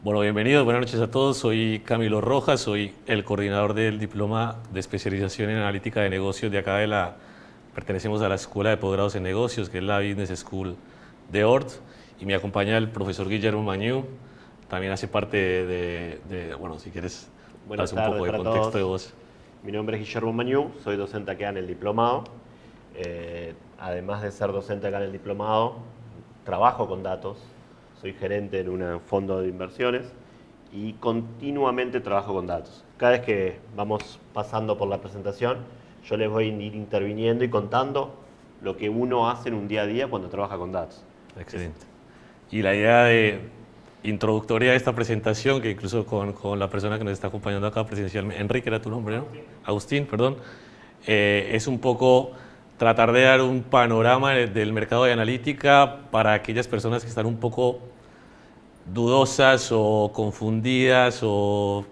Bueno, bienvenidos, buenas noches a todos. Soy Camilo Rojas, soy el coordinador del Diploma de Especialización en Analítica de Negocios de acá pertenecemos a la Escuela de Posgrados en Negocios, que es la Business School de ORT, y me acompaña el profesor Guillermo Mañú, también hace parte bueno, si quieres, Buenas das un tardes poco de para contexto de todos. vos. Mi nombre es Guillermo Mañú, soy docente acá en el diplomado. Además de ser docente acá en el diplomado, trabajo con datos. Soy gerente en un fondo de inversiones y continuamente trabajo con datos. Cada vez que vamos pasando por la presentación, yo les voy a ir interviniendo y contando lo que uno hace en un día a día cuando trabaja con datos. Excelente. Y la idea introductoria de esta presentación, que incluso con la persona que nos está acompañando acá presencialmente, Enrique era tu nombre, ¿no? Agustín, perdón, es un poco tratar de dar un panorama del mercado de analítica para aquellas personas que están un poco dudosas o confundidas o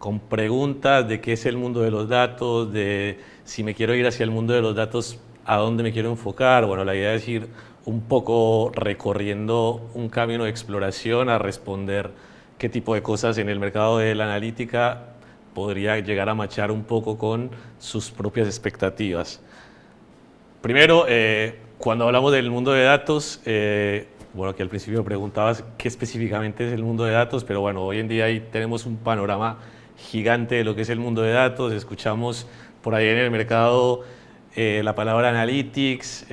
con preguntas de qué es el mundo de los datos, de si me quiero ir hacia el mundo de los datos, a dónde me quiero enfocar. Bueno, la idea es ir un poco recorriendo un camino de exploración a responder qué tipo de cosas en el mercado de la analítica podría llegar a machar un poco con sus propias expectativas. Primero, cuando hablamos del mundo de datos, bueno, que al principio me preguntabas qué específicamente es el mundo de datos, pero bueno, hoy en día ahí tenemos un panorama gigante de lo que es el mundo de datos. Escuchamos por ahí en el mercado la palabra analytics,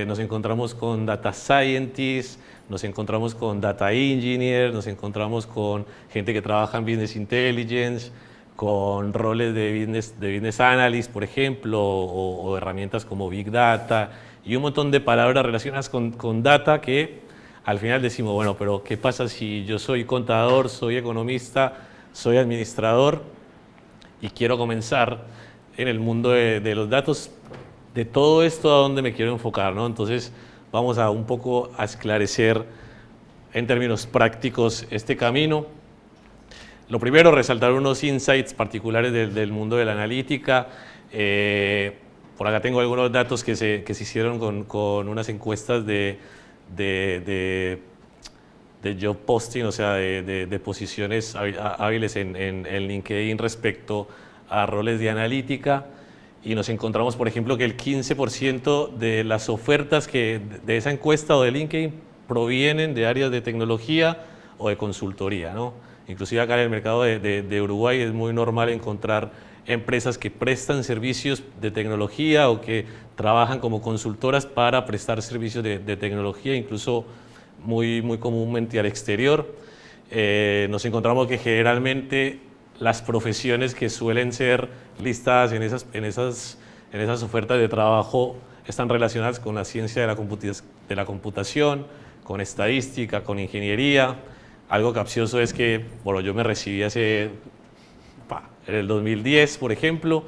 nos encontramos con data scientists, nos encontramos con data engineer, nos encontramos con gente que trabaja en business intelligence, con roles de business analyst, por ejemplo, o herramientas como Big Data y un montón de palabras relacionadas con data que al final decimos, bueno, pero ¿qué pasa si yo soy contador, soy economista, soy administrador y quiero comenzar en el mundo de los datos? De todo esto, ¿a dónde me quiero enfocar, ¿no? Entonces, vamos a un poco a esclarecer en términos prácticos este camino. Lo primero, resaltar unos insights particulares del mundo de la analítica. Por acá tengo algunos datos que se hicieron con unas encuestas de job posting, o sea, de posiciones hábiles en LinkedIn respecto a roles de analítica. Y nos encontramos, por ejemplo, que el 15% de las ofertas de esa encuesta o de LinkedIn provienen de áreas de tecnología o de consultoría, ¿no? Inclusive acá en el mercado de Uruguay es muy normal encontrar empresas que prestan servicios de tecnología o que trabajan como consultoras para prestar servicios de tecnología, incluso muy comúnmente al exterior. Nos encontramos que generalmente las profesiones que suelen ser listadas en esas ofertas de trabajo están relacionadas con la ciencia de la computación, con estadística, con ingeniería. Algo capcioso es que, bueno, yo me recibí en el 2010, por ejemplo,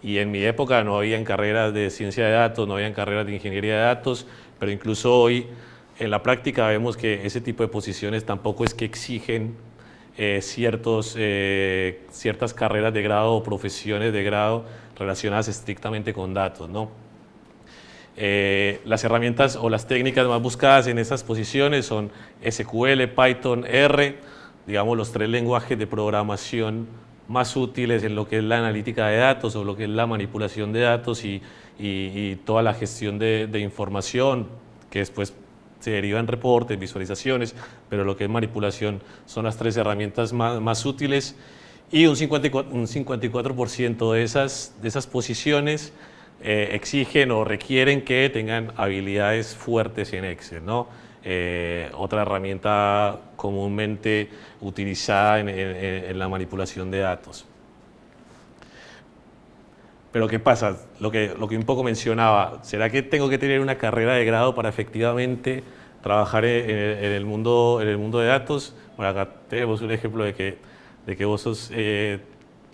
y en mi época no habían carreras de ciencia de datos, no habían carreras de ingeniería de datos, pero incluso hoy en la práctica vemos que ese tipo de posiciones tampoco es que exigen ciertas carreras de grado o profesiones de grado relacionadas estrictamente con datos, ¿no? Las herramientas o las técnicas más buscadas en esas posiciones son SQL, Python, R, digamos los tres lenguajes de programación más útiles en lo que es la analítica de datos o lo que es la manipulación de datos y toda la gestión de información que después se deriva en reportes, visualizaciones, pero lo que es manipulación son las tres herramientas más útiles, y un 54% de esas posiciones exigen o requieren que tengan habilidades fuertes en Excel, ¿no? Otra herramienta comúnmente utilizada en la manipulación de datos. Pero ¿qué pasa? Lo que un poco mencionaba, ¿será que tengo que tener una carrera de grado para efectivamente trabajar en el mundo de datos? Bueno, acá tenemos un ejemplo de que vos sos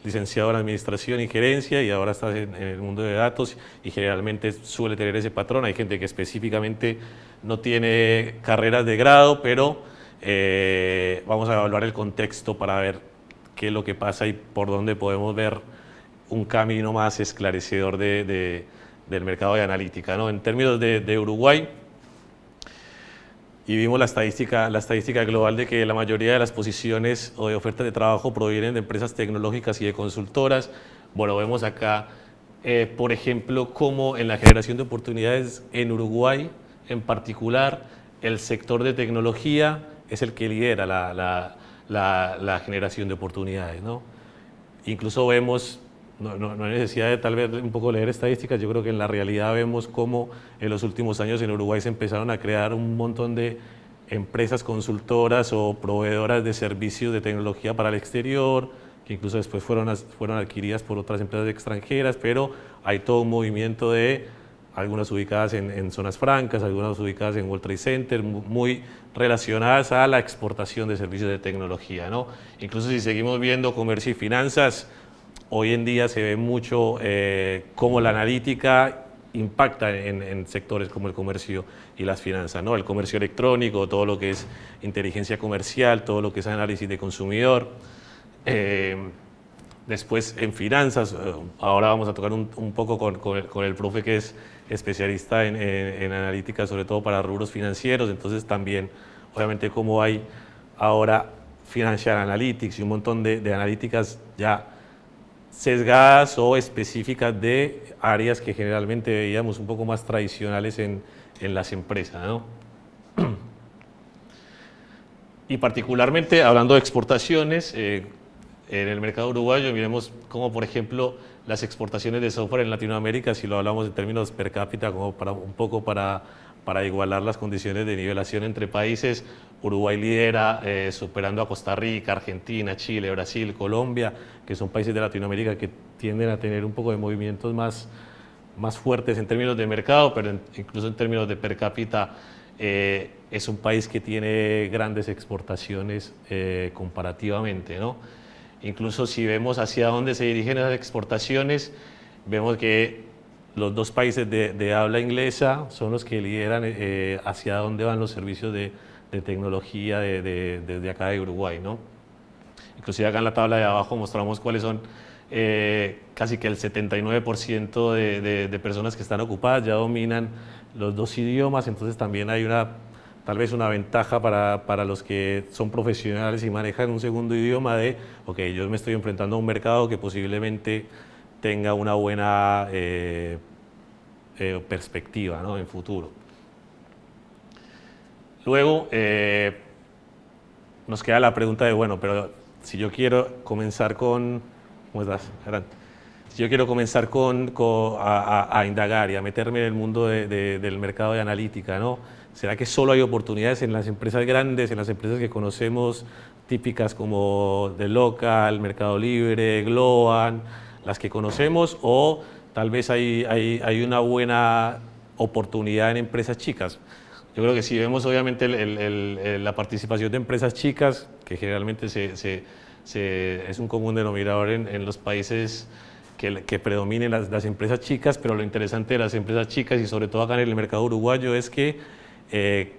licenciado en Administración y Gerencia y ahora estás en el mundo de datos y generalmente suele tener ese patrón. Hay gente que específicamente no tiene carreras de grado, pero vamos a evaluar el contexto para ver qué es lo que pasa y por dónde podemos ver un camino más esclarecedor del mercado de analítica, ¿no? En términos de Uruguay, y vimos la estadística global de que la mayoría de las posiciones o de ofertas de trabajo provienen de empresas tecnológicas y de consultoras. Bueno, vemos acá, por ejemplo, cómo en la generación de oportunidades en Uruguay, en particular, el sector de tecnología es el que lidera la generación de oportunidades, ¿no? Incluso vemos, no hay necesidad de tal vez un poco leer estadísticas, yo creo que en la realidad vemos cómo en los últimos años en Uruguay se empezaron a crear un montón de empresas consultoras o proveedoras de servicios de tecnología para el exterior, que incluso después fueron adquiridas por otras empresas extranjeras, pero hay todo un movimiento de algunas ubicadas en zonas francas, algunas ubicadas en World Trade Center, muy relacionadas a la exportación de servicios de tecnología, ¿no? Incluso si seguimos viendo comercio y finanzas, hoy en día se ve mucho cómo la analítica impacta en sectores como el comercio y las finanzas, ¿no? El comercio electrónico, todo lo que es inteligencia comercial, todo lo que es análisis de consumidor. Después en finanzas, ahora vamos a tocar un poco con el profe que es especialista en analítica, sobre todo para rubros financieros, entonces también obviamente como hay ahora Financial Analytics y un montón de analíticas ya sesgadas o específicas de áreas que generalmente veíamos un poco más tradicionales en las empresas, ¿no? Y particularmente hablando de exportaciones, en el mercado uruguayo miremos cómo, por ejemplo, las exportaciones de software en Latinoamérica, si lo hablamos en términos per cápita, como un poco para igualar las condiciones de nivelación entre países, Uruguay lidera superando a Costa Rica, Argentina, Chile, Brasil, Colombia, que son países de Latinoamérica que tienden a tener un poco de movimientos más fuertes en términos de mercado, pero incluso en términos de per cápita es un país que tiene grandes exportaciones comparativamente, ¿no? Incluso si vemos hacia dónde se dirigen esas exportaciones, vemos que los dos países de habla inglesa son los que lideran hacia dónde van los servicios de tecnología desde acá de Uruguay, ¿no? Inclusive acá en la tabla de abajo mostramos cuáles son casi que el 79% de personas que están ocupadas ya dominan los dos idiomas, entonces también hay tal vez una ventaja para los que son profesionales y manejan un segundo idioma de, ok, yo me estoy enfrentando a un mercado que posiblemente tenga una buena perspectiva, ¿no?, en futuro. Luego nos queda la pregunta de, bueno, pero si yo quiero comenzar con, ¿cómo estás, Gerán? Si yo quiero comenzar a indagar y a meterme en el mundo del mercado de analítica, ¿no? ¿Será que solo hay oportunidades en las empresas grandes, en las empresas que conocemos, típicas como The Local, Mercado Libre, Globan, las que conocemos, o tal vez hay una buena oportunidad en empresas chicas? Yo creo que si vemos obviamente la participación de empresas chicas, que generalmente es un común denominador en los países que predominen las empresas chicas, pero lo interesante de las empresas chicas y sobre todo acá en el mercado uruguayo es que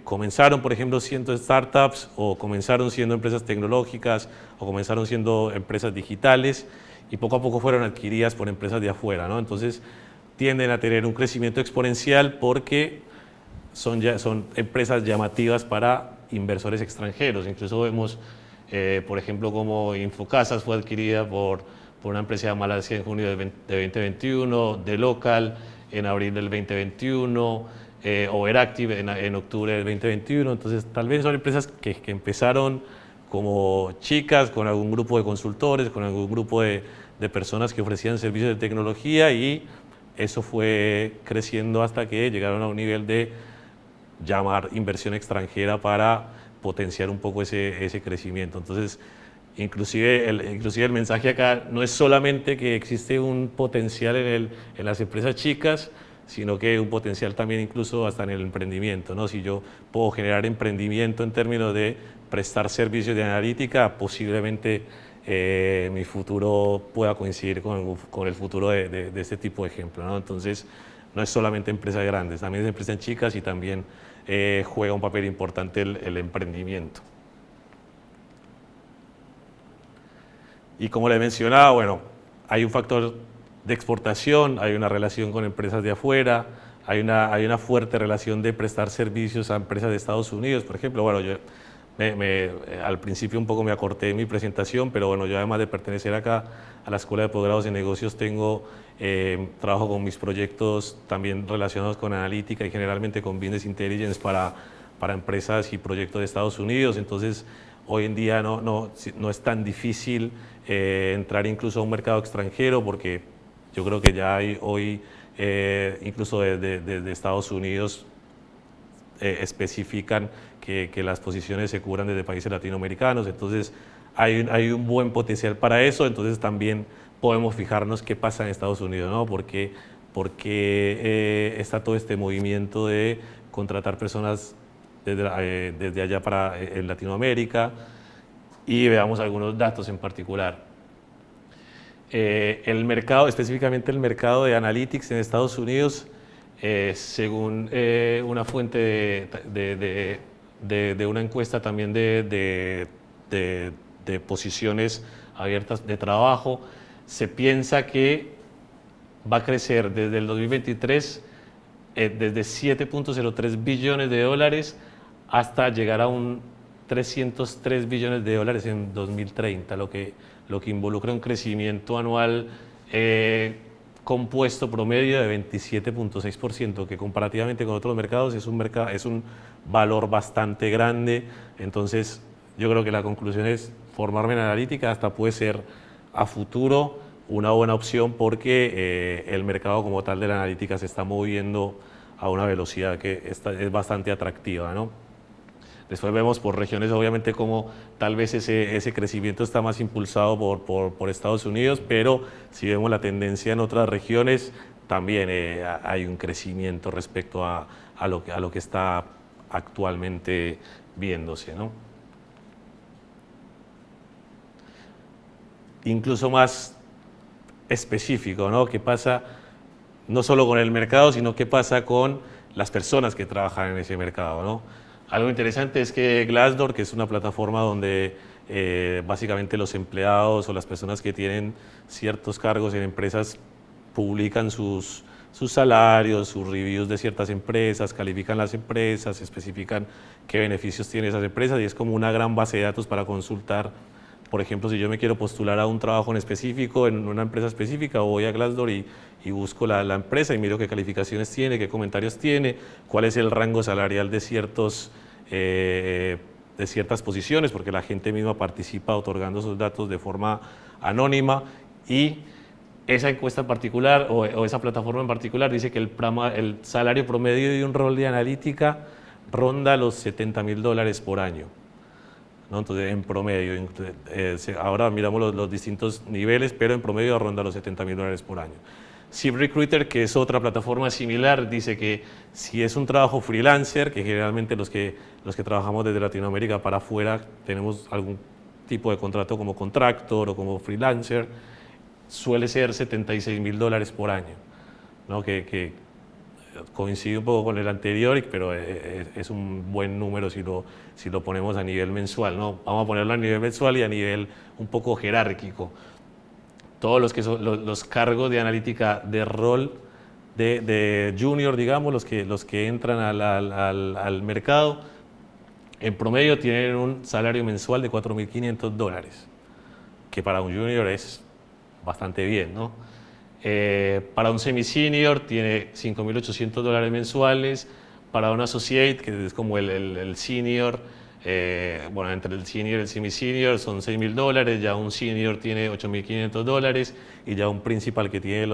comenzaron, por ejemplo, siendo startups o comenzaron siendo empresas tecnológicas o comenzaron siendo empresas digitales y poco a poco fueron adquiridas por empresas de afuera, ¿no? Entonces tienden a tener un crecimiento exponencial porque son empresas llamativas para inversores extranjeros. Incluso vemos, por ejemplo, como Infocasas fue adquirida por una empresa de Malasia en junio de 2021, The Local en abril del 2021, Overactive en octubre del 2021. Entonces, tal vez son empresas que empezaron como chicas, con algún grupo de consultores, con algún grupo de personas que ofrecían servicios de tecnología, y eso fue creciendo hasta que llegaron a un nivel de llamar inversión extranjera para potenciar un poco ese crecimiento. Entonces, inclusive el mensaje acá no es solamente que existe un potencial en las empresas chicas, sino que un potencial también incluso hasta en el emprendimiento, ¿no? Si yo puedo generar emprendimiento en términos de prestar servicios de analítica, posiblemente mi futuro pueda coincidir con el futuro de este tipo de ejemplo, ¿no? Entonces, no es solamente empresas grandes, también es empresas chicas y también juega un papel importante el emprendimiento. Y como les mencionaba, bueno, hay un factor de exportación, hay una relación con empresas de afuera, hay una fuerte relación de prestar servicios a empresas de Estados Unidos, por ejemplo. Bueno, yo al principio un poco me acorté en mi presentación, pero bueno, yo además de pertenecer acá a la Escuela de Posgrados en Negocios, trabajo con mis proyectos también relacionados con analítica y generalmente con Business Intelligence para empresas y proyectos de Estados Unidos. Entonces, hoy en día no es tan difícil entrar incluso a un mercado extranjero, porque yo creo que ya hay hoy, incluso de Estados Unidos, especifican que las posiciones se cubran desde países latinoamericanos. Entonces hay un buen potencial para eso. Entonces también podemos fijarnos qué pasa en Estados Unidos, ¿no? Porque está todo este movimiento de contratar personas desde allá en Latinoamérica, y veamos algunos datos en particular. El mercado, específicamente el mercado de analytics en Estados Unidos, según una fuente de una encuesta también de posiciones abiertas de trabajo, se piensa que va a crecer desde el 2023 desde 7.03 billones de dólares hasta llegar a un 303 billones de dólares en 2030, lo que involucra un crecimiento anual compuesto promedio de 27.6%, que comparativamente con otros mercados es un valor bastante grande. Entonces, yo creo que la conclusión es formarme en analítica hasta puede ser a futuro una buena opción, porque el mercado como tal de la analítica se está moviendo a una velocidad que es bastante atractiva, ¿no? Después vemos por regiones, obviamente, como tal vez ese crecimiento está más impulsado por Estados Unidos, pero si vemos la tendencia en otras regiones, también hay un crecimiento respecto a lo que está actualmente viéndose, ¿no? Incluso más específico, ¿no? ¿Qué pasa no solo con el mercado, sino qué pasa con las personas que trabajan en ese mercado, ¿no? Algo interesante es que Glassdoor, que es una plataforma donde básicamente los empleados o las personas que tienen ciertos cargos en empresas publican sus salarios, sus reviews de ciertas empresas, califican las empresas, especifican qué beneficios tienen esas empresas, y es como una gran base de datos para consultar. Por ejemplo, si yo me quiero postular a un trabajo en específico, en una empresa específica, voy a Glassdoor y busco la empresa y miro qué calificaciones tiene, qué comentarios tiene, cuál es el rango salarial de ciertas posiciones, porque la gente misma participa otorgando esos datos de forma anónima. Y esa encuesta en particular o esa plataforma en particular dice que el salario promedio de un rol de analítica ronda los $70.000 por año, ¿no? Entonces, en promedio, ahora miramos los distintos niveles, pero en promedio ronda los $70.000 por año. ZipRecruiter, que es otra plataforma similar, dice que si es un trabajo freelancer, que generalmente los que trabajamos desde Latinoamérica para afuera tenemos algún tipo de contrato como contractor o como freelancer, suele ser $76.000 por año, ¿no? Que coincide un poco con el anterior, pero es un buen número si lo ponemos a nivel mensual, ¿no? Vamos a ponerlo a nivel mensual y a nivel un poco jerárquico. Todos los cargos de analítica de rol de junior, digamos, los que entran al mercado, en promedio tienen un salario mensual de $4.500, que para un junior es bastante bien, ¿no? Para un semi-senior tiene $5.800 mensuales. Para un associate, que es como el senior, bueno, entre el senior y el semi-senior son $6.000, ya un senior tiene $8.500, y ya un principal que tiene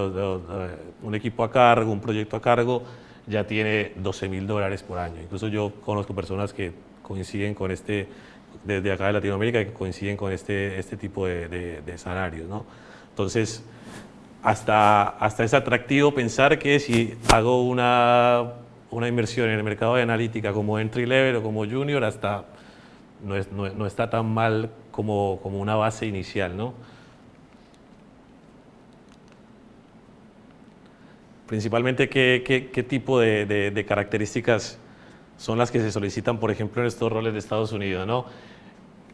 un equipo a cargo, un proyecto a cargo, ya tiene $12.000 por año. Incluso yo conozco personas que coinciden con desde acá de Latinoamérica, que coinciden con este tipo de salarios, ¿no? Entonces, hasta es atractivo pensar que si hago una inversión en el mercado de analítica como entry level o como junior, hasta no está tan mal como una base inicial, ¿no? Principalmente, ¿qué tipo de características son las que se solicitan, por ejemplo, en estos roles de Estados Unidos, ¿no?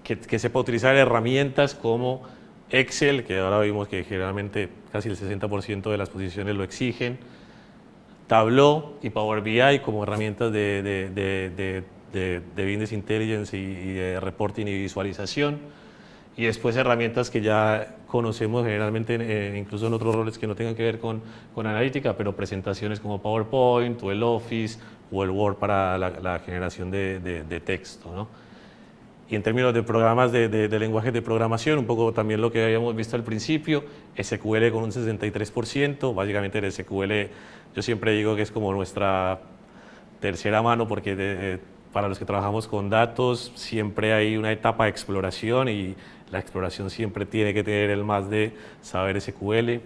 Que sepa utilizar herramientas como Excel, que ahora vimos que generalmente casi el 60% de las posiciones lo exigen. Tableau y Power BI como herramientas de Business Intelligence y de reporting y visualización. Y después herramientas que ya conocemos generalmente, incluso en otros roles que no tengan que ver con analítica, pero presentaciones como PowerPoint o el Office o el Word para la generación de texto, ¿no? Y en términos de programas de lenguajes de programación, un poco también lo que habíamos visto al principio, SQL con un 63%, básicamente el SQL yo siempre digo que es como nuestra tercera mano porque para los que trabajamos con datos siempre hay una etapa de exploración y la exploración siempre tiene que tener el más de saber SQL.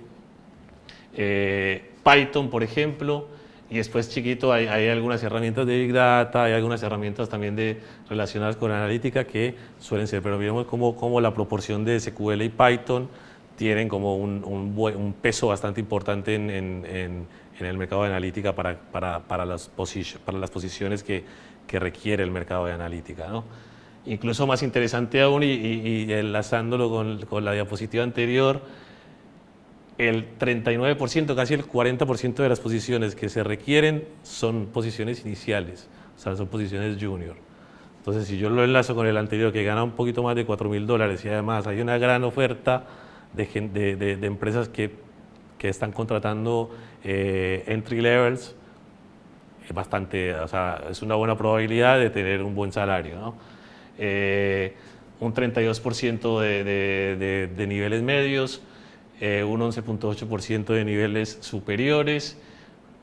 Python, por ejemplo, y después chiquito hay algunas herramientas de Big Data, hay algunas herramientas también relacionadas con analítica que suelen ser, pero miremos cómo la proporción de SQL y Python tienen como un peso bastante importante en el mercado de analítica para las posiciones que requiere el mercado de analítica, ¿no? Incluso más interesante aún, y enlazándolo con la diapositiva anterior, el 39%, casi el 40% de las posiciones que se requieren son posiciones iniciales, o sea, son posiciones junior. Entonces, si yo lo enlazo con el anterior, que gana un poquito más de $4.000 y además hay una gran oferta de empresas que están contratando entry levels, es bastante, o sea, es una buena probabilidad de tener un buen salario, ¿no? Un 32% de niveles medios, un 11.8% de niveles superiores,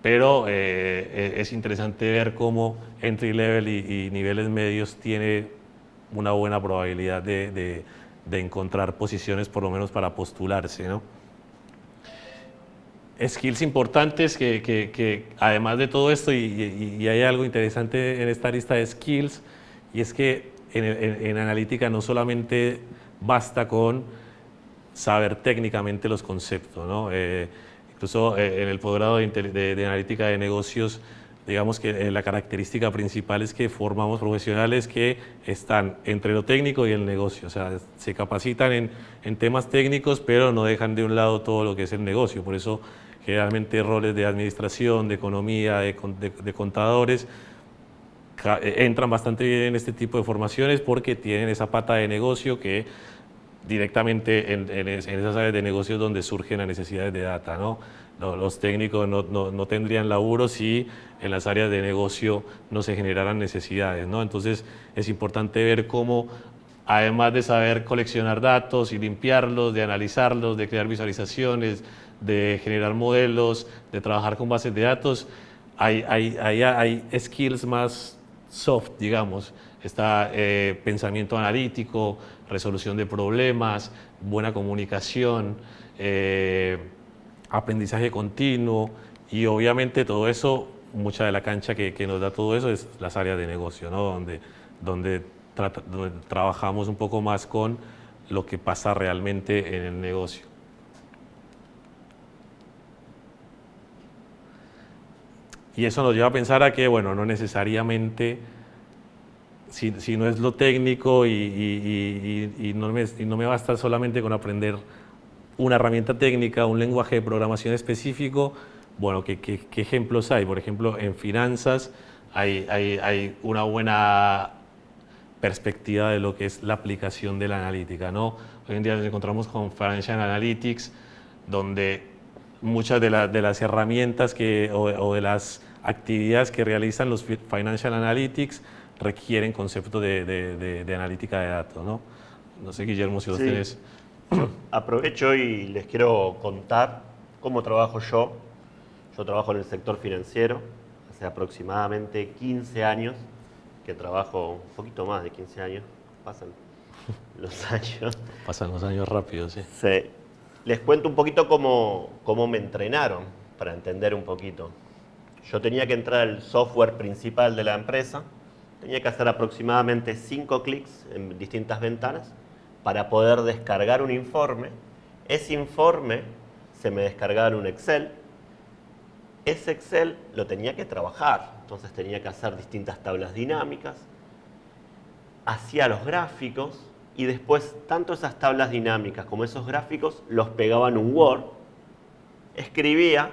pero es interesante ver cómo entry level y niveles medios tiene una buena probabilidad de encontrar posiciones por lo menos para postularse, ¿no? Skills importantes que además de todo esto, y hay algo interesante en esta lista de skills, y es que en analítica no solamente basta con saber técnicamente los conceptos, ¿no? Incluso en el posgrado de analítica de negocios, digamos que la característica principal es que formamos profesionales que están entre lo técnico y el negocio, o sea, se capacitan en temas técnicos, pero no dejan de un lado todo lo que es el negocio. Por eso generalmente roles de administración, de economía, de contadores, entran bastante bien en este tipo de formaciones porque tienen esa pata de negocio que directamente en esas áreas de negocios donde surgen las necesidades de data, ¿no? Los técnicos no tendrían laburo si en las áreas de negocio no se generaran necesidades, ¿no? Entonces es importante ver cómo, además de saber coleccionar datos y limpiarlos, de analizarlos, de crear visualizaciones, de generar modelos, de trabajar con bases de datos, hay skills más soft, digamos. Está pensamiento analítico, resolución de problemas, buena comunicación, aprendizaje continuo, y obviamente todo eso, mucha de la cancha que nos da todo eso es las áreas de negocio, ¿no? donde trabajamos un poco más con lo que pasa realmente en el negocio. Y eso nos lleva a pensar a que, bueno, no necesariamente, si no es lo técnico y no me basta solamente con aprender una herramienta técnica, un lenguaje de programación específico, bueno, ¿qué ejemplos hay? Por ejemplo, en finanzas hay una buena perspectiva de lo que es la aplicación de la analítica, ¿no? Hoy en día nos encontramos con Financial Analytics, donde muchas de las herramientas o de las actividades que realizan los Financial Analytics requieren conceptos de analítica de datos, ¿no? No sé, Guillermo, si vos tenés... Aprovecho y les quiero contar cómo trabajo yo. Yo trabajo en el sector financiero, hace aproximadamente 15 años que trabajo, un poquito más de 15 años, pasan los años. Pasan los años rápido, sí. Sí. Les cuento un poquito cómo me entrenaron, para entender un poquito. Yo tenía que entrar al software principal de la empresa, tenía que hacer aproximadamente 5 clics en distintas ventanas para poder descargar un informe. Ese informe se me descargaba en un Excel. Ese Excel lo tenía que trabajar, entonces tenía que hacer distintas tablas dinámicas, hacía los gráficos y después tanto esas tablas dinámicas como esos gráficos los pegaba en un Word, escribía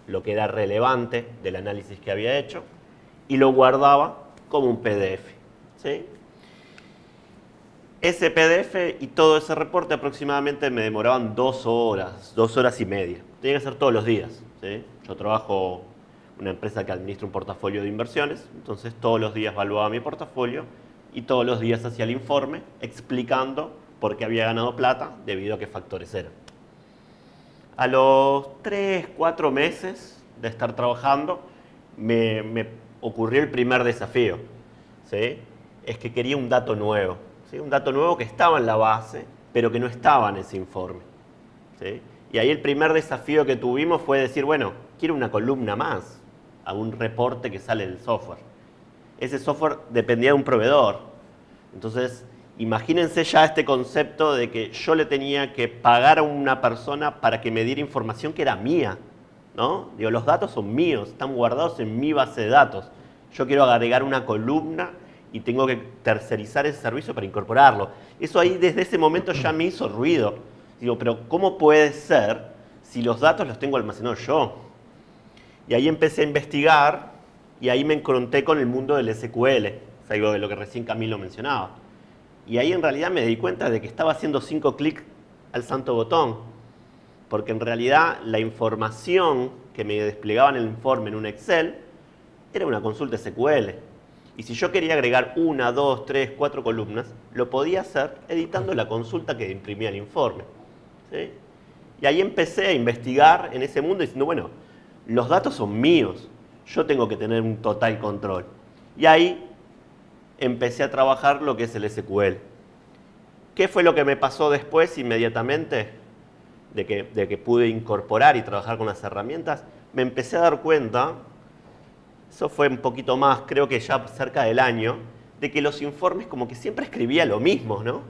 lo que era relevante del análisis que había hecho y lo guardaba como un PDF. ¿Sí? Ese PDF y todo ese reporte aproximadamente me demoraban 2 horas y media. Tenía que hacer todos los días. ¿Sí? Yo trabajo en una empresa que administra un portafolio de inversiones, entonces todos los días evaluaba mi portafolio y todos los días hacía el informe explicando por qué había ganado plata debido a qué factores eran. A los 3, 4 meses de estar trabajando, me ocurrió el primer desafío. ¿Sí? Es que quería un dato nuevo. ¿Sí? Un dato nuevo que estaba en la base, pero que no estaba en ese informe. ¿Sí? Y ahí el primer desafío que tuvimos fue decir, bueno, quiero una columna más a un reporte que sale del software. Ese software dependía de un proveedor. Entonces, imagínense ya este concepto de que yo le tenía que pagar a una persona para que me diera información que era mía, ¿no? Digo, los datos son míos, están guardados en mi base de datos. Yo quiero agregar una columna y tengo que tercerizar ese servicio para incorporarlo. Eso ahí desde ese momento ya me hizo ruido. Digo, pero ¿cómo puede ser si los datos los tengo almacenados yo? Y ahí empecé a investigar y ahí me encontré con el mundo del SQL, es algo de lo que recién Camilo mencionaba. Y ahí en realidad me di cuenta de que estaba haciendo 5 clics al santo botón, porque en realidad la información que me desplegaba en el informe en un Excel era una consulta SQL. Y si yo quería agregar 1, 2, 3, 4 columnas, lo podía hacer editando la consulta que imprimía el informe. ¿Sí? Y ahí empecé a investigar en ese mundo diciendo, bueno, los datos son míos, yo tengo que tener un total control. Y ahí empecé a trabajar lo que es el SQL. ¿Qué fue lo que me pasó después inmediatamente de que pude incorporar y trabajar con las herramientas? Me empecé a dar cuenta, eso fue un poquito más, creo que ya cerca del año, de que los informes como que siempre escribía lo mismo, ¿no?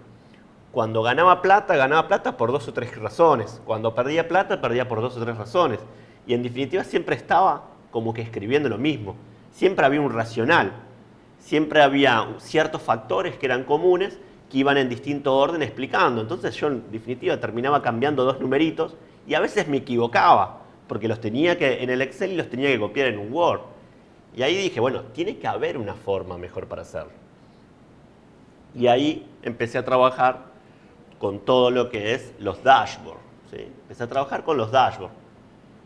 Cuando ganaba plata por 2 o 3 razones. Cuando perdía plata, perdía por 2 o 3 razones. Y en definitiva siempre estaba como que escribiendo lo mismo. Siempre había un racional. Siempre había ciertos factores que eran comunes que iban en distinto orden explicando. Entonces yo en definitiva terminaba cambiando 2 numeritos y a veces me equivocaba porque los tenía que en el Excel y los tenía que copiar en un Word. Y ahí dije, bueno, tiene que haber una forma mejor para hacerlo. Y ahí empecé a trabajar con todo lo que es los dashboards. ¿Sí? Empecé a trabajar con los dashboards.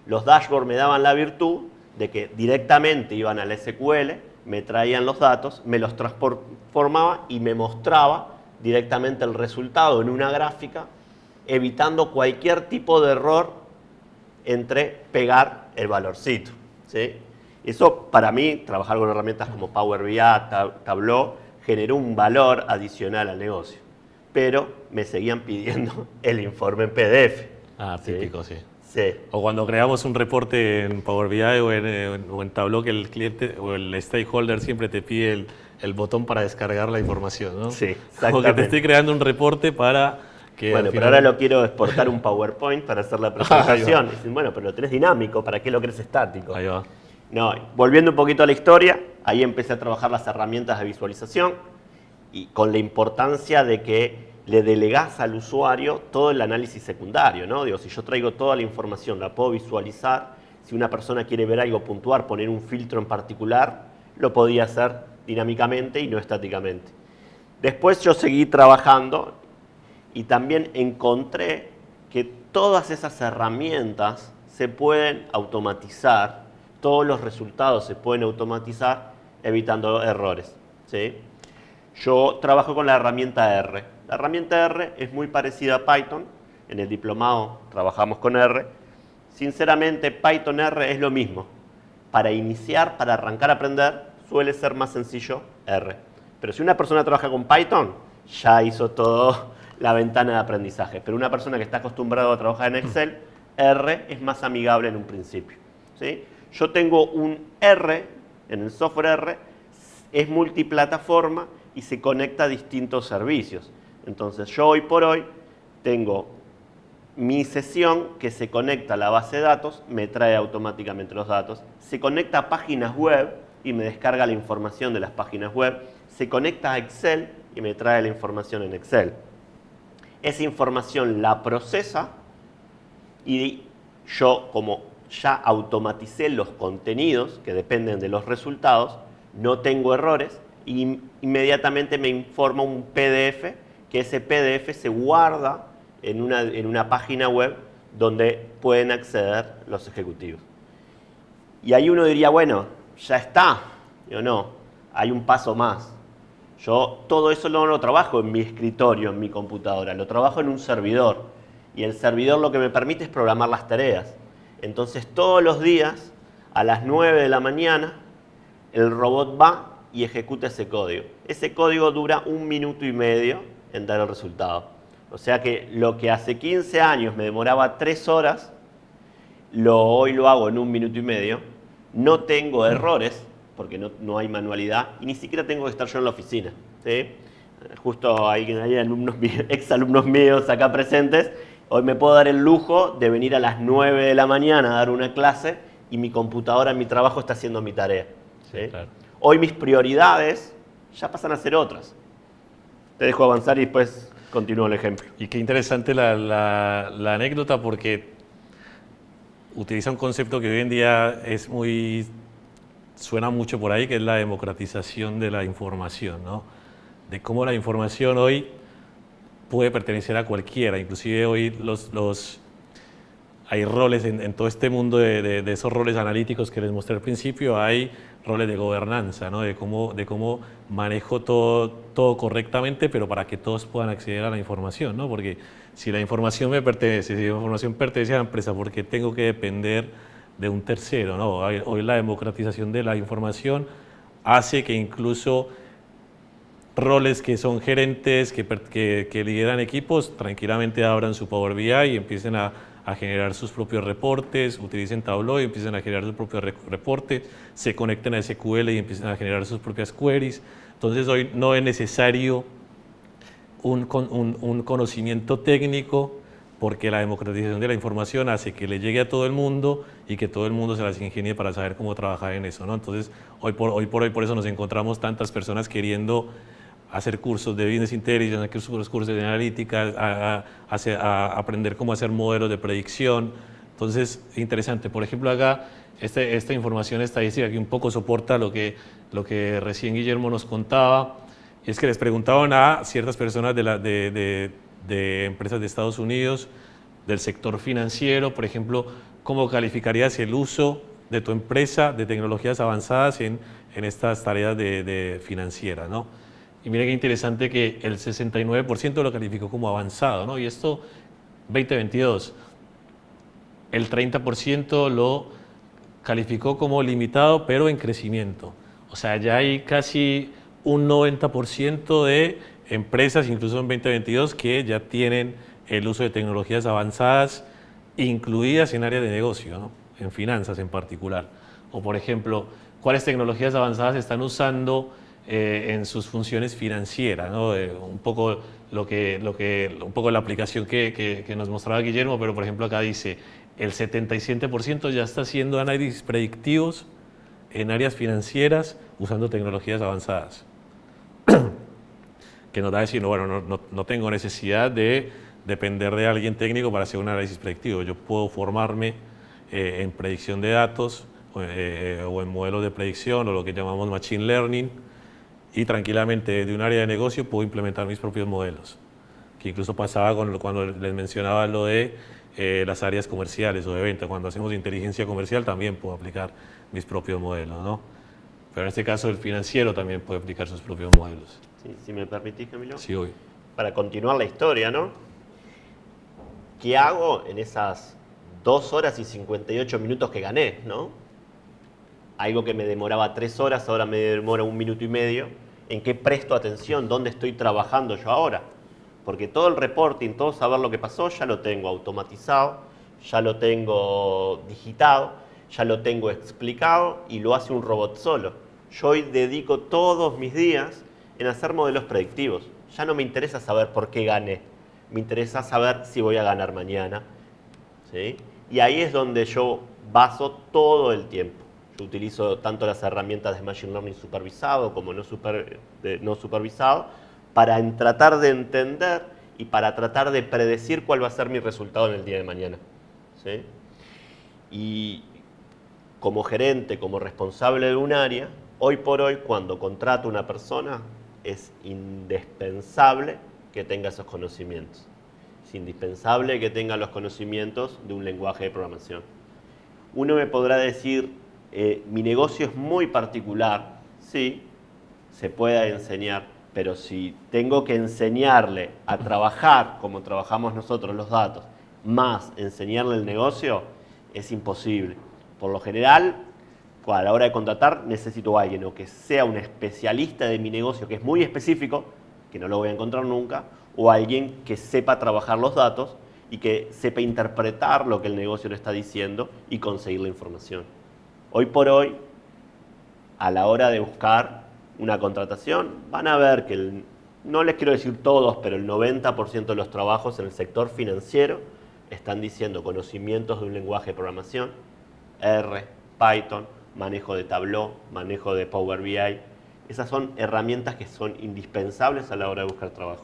Los dashboards me daban la virtud de que directamente iban al SQL, me traían los datos, me los transformaba y me mostraba directamente el resultado en una gráfica, evitando cualquier tipo de error entre pegar el valorcito. ¿Sí? Eso para mí, trabajar con herramientas como Power BI, Tableau, generó un valor adicional al negocio. Pero me seguían pidiendo el informe en PDF. Ah, típico, sí. Sí. O cuando creamos un reporte en Power BI o en Tableau, que el cliente o el stakeholder siempre te pide el botón para descargar la información, ¿no? Sí, exactamente. O que te estoy creando un reporte para que... Bueno, pero ahora lo quiero exportar un PowerPoint para hacer la presentación. Y dicen, bueno, pero lo tenés dinámico, ¿para qué lo querés estático? Ahí va. No, volviendo un poquito a la historia, ahí empecé a trabajar las herramientas de visualización y con la importancia de que le delegás al usuario todo el análisis secundario, ¿no? Digo, si yo traigo toda la información, la puedo visualizar, si una persona quiere ver algo puntual, poner un filtro en particular, lo podía hacer dinámicamente y no estáticamente. Después yo seguí trabajando y también encontré que todas esas herramientas se pueden automatizar, todos los resultados se pueden automatizar evitando errores. ¿Sí? Yo trabajo con la herramienta R. La herramienta R es muy parecida a Python. En el diplomado trabajamos con R. Sinceramente, Python R es lo mismo. Para iniciar, para arrancar a aprender, suele ser más sencillo R. Pero si una persona trabaja con Python, ya hizo toda la ventana de aprendizaje. Pero una persona que está acostumbrada a trabajar en Excel, R es más amigable en un principio. ¿Sí? Yo tengo un R, en el software R, es multiplataforma y se conecta a distintos servicios. Entonces yo hoy por hoy tengo mi sesión que se conecta a la base de datos, me trae automáticamente los datos, se conecta a páginas web y me descarga la información de las páginas web, se conecta a Excel y me trae la información en Excel. Esa información la procesa y yo, como ya automaticé los contenidos que dependen de los resultados, no tengo errores y inmediatamente me informa un PDF, que ese PDF se guarda en una página web donde pueden acceder los ejecutivos. Y ahí uno diría, bueno, ya está. Yo no, hay un paso más. Yo todo eso no lo trabajo en mi escritorio, en mi computadora, lo trabajo en un servidor. Y el servidor lo que me permite es programar las tareas. Entonces todos los días, a las 9 de la mañana, el robot va y ejecuta ese código. Ese código dura 1 minuto y medio en dar el resultado. O sea que lo que hace 15 años me demoraba 3 horas, hoy lo hago en 1 minuto y medio. No tengo errores, porque no hay manualidad, y ni siquiera tengo que estar yo en la oficina. ¿Sí? Justo hay exalumnos míos acá presentes. Hoy me puedo dar el lujo de venir a las 9 de la mañana a dar una clase y mi computadora en mi trabajo está haciendo mi tarea. ¿Sí? Claro. Hoy mis prioridades ya pasan a ser otras. Te dejo avanzar y después continúo el ejemplo. Y qué interesante la anécdota, porque utiliza un concepto que hoy en día suena mucho por ahí, que es la democratización de la información, ¿no? De cómo la información hoy puede pertenecer a cualquiera. Inclusive hoy hay roles en todo este mundo de esos roles analíticos que les mostré al principio, hay roles de gobernanza, ¿no? de cómo manejo todo correctamente, pero para que todos puedan acceder a la información, ¿no? Porque si la información me pertenece, si la información pertenece a la empresa, ¿por qué tengo que depender de un tercero, ¿no? Hoy la democratización de la información hace que incluso roles que son gerentes, que lideran equipos, tranquilamente abran su Power BI y empiecen a generar sus propios reportes, utilicen Tableau y empiecen a generar sus propios reportes, se conecten a SQL y empiecen a generar sus propias queries. Entonces hoy no es necesario un conocimiento técnico, porque la democratización de la información hace que le llegue a todo el mundo y que todo el mundo se las ingenie para saber cómo trabajar en eso, ¿no? Entonces hoy por eso nos encontramos tantas personas queriendo hacer cursos de Business Intelligence, hacer cursos de analítica, aprender cómo hacer modelos de predicción. Entonces, interesante. Por ejemplo, acá, esta información estadística que un poco soporta lo que recién Guillermo nos contaba, y es que les preguntaban a ciertas personas de empresas de Estados Unidos, del sector financiero, por ejemplo, ¿cómo calificarías el uso de tu empresa de tecnologías avanzadas en estas tareas de financieras, ¿no? Y mira qué interesante que el 69% lo calificó como avanzado, ¿no? Y esto 2022. El 30% lo calificó como limitado, pero en crecimiento. O sea, ya hay casi un 90% de empresas, incluso en 2022, que ya tienen el uso de tecnologías avanzadas incluidas en áreas de negocio, ¿no? En finanzas en particular. O, por ejemplo, ¿cuáles tecnologías avanzadas están usando en sus funciones financieras, ¿no? Un poco la aplicación que nos mostraba Guillermo, pero por ejemplo acá dice, el 77% ya está haciendo análisis predictivos en áreas financieras usando tecnologías avanzadas. Que nos da a decir, bueno, no tengo necesidad de depender de alguien técnico para hacer un análisis predictivo. Yo puedo formarme en predicción de datos o en modelos de predicción o lo que llamamos machine learning, y tranquilamente desde un área de negocio puedo implementar mis propios modelos, que incluso pasaba cuando les mencionaba lo de las áreas comerciales o de venta. Cuando hacemos inteligencia comercial también puedo aplicar mis propios modelos, ¿no? Pero en este caso el financiero también puede aplicar sus propios modelos. Sí, si me permitís, Camilo. Sí, hoy. Para continuar la historia, ¿no? ¿Qué hago en esas 2 horas y 58 minutos que gané, ¿no? Algo que me demoraba 3 horas, ahora me demora 1 minuto y medio. ¿En qué presto atención? ¿Dónde estoy trabajando yo ahora? Porque todo el reporting, todo saber lo que pasó, ya lo tengo automatizado, ya lo tengo digitado, ya lo tengo explicado y lo hace un robot solo. Yo hoy dedico todos mis días en hacer modelos predictivos. Ya no me interesa saber por qué gané, me interesa saber si voy a ganar mañana, ¿sí? Y ahí es donde yo baso todo el tiempo. Yo utilizo tanto las herramientas de Machine Learning supervisado como no supervisado para tratar de entender y para tratar de predecir cuál va a ser mi resultado en el día de mañana, ¿sí? Y como gerente, como responsable de un área, hoy por hoy, cuando contrato a una persona, es indispensable que tenga esos conocimientos. Es indispensable que tenga los conocimientos de un lenguaje de programación. Uno me podrá decir, mi negocio es muy particular. Sí, se puede enseñar, pero si tengo que enseñarle a trabajar como trabajamos nosotros los datos, más enseñarle el negocio, es imposible. Por lo general, a la hora de contratar, necesito a alguien o que sea un especialista de mi negocio, que es muy específico, que no lo voy a encontrar nunca, o alguien que sepa trabajar los datos y que sepa interpretar lo que el negocio le está diciendo y conseguir la información. Hoy por hoy, a la hora de buscar una contratación, van a ver que, no les quiero decir todos, pero el 90% de los trabajos en el sector financiero están diciendo conocimientos de un lenguaje de programación, R, Python, manejo de Tableau, manejo de Power BI. Esas son herramientas que son indispensables a la hora de buscar trabajo.